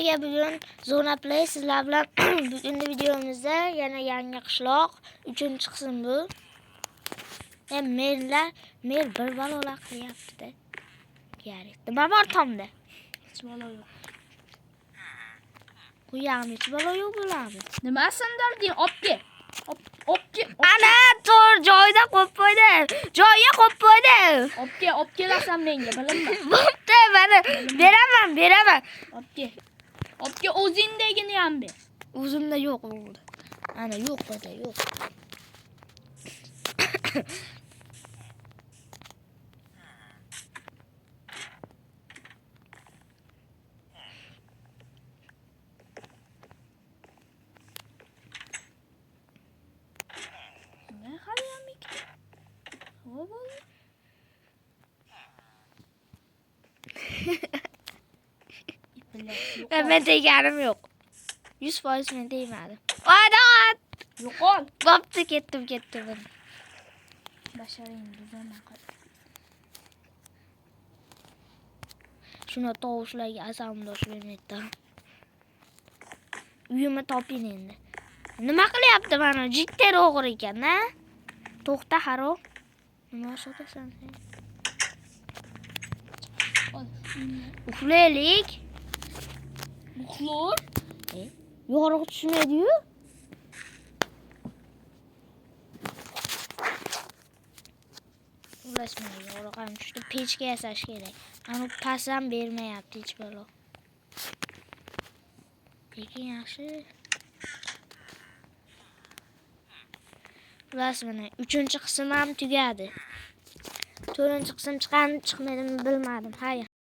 Hammaga bugun Zona Play sizlar bilan bugungi videomizda yana yangi qishloq 3-qism bu. Mer bir balolar qilyapti-da. Nima bor tomda? Hech balo yo'q. Bu yerda hech balo yo'q bo'ladi. Nimasindir deng, opke. Opke. Ana, to'g'ri joyda qo'yib qo'ydi. Joyiga qo'yib qo'ydi. Opkelasam menga, bilinma. Bo'pti, mana beraman. Opke o'zingdagini ham ber. O'zimda yo'q bo'ldi. Ana yo'q bo'ldi, yo'q. Ne hali ham ikkita. Nima bo'ldi? Men teganim yo'q. 100% men tegmadim. Odat! Yo'qol. Bo'pti, ketdim. Basharing buzaman qil. Shuna tovushlarga asamdosh bermaydi. Uyimni toping endi. Nima qilyapti mana? Jitter o'g'ri ekan-a? To'xta, haro. Nima sotasan sen? Uxlaylik. Uxlor? Yo'g'roq tushmaydi-yu. Ulasmay, yo'g'roq ham tushdi. Pechga yasash kerak. Ani pasam bermayapti hech balo. Lekin yaxshi. Mana 3-qism ham tugadi. 4-qism chiqadimi, chiqmaydimi bilmadim. Hay.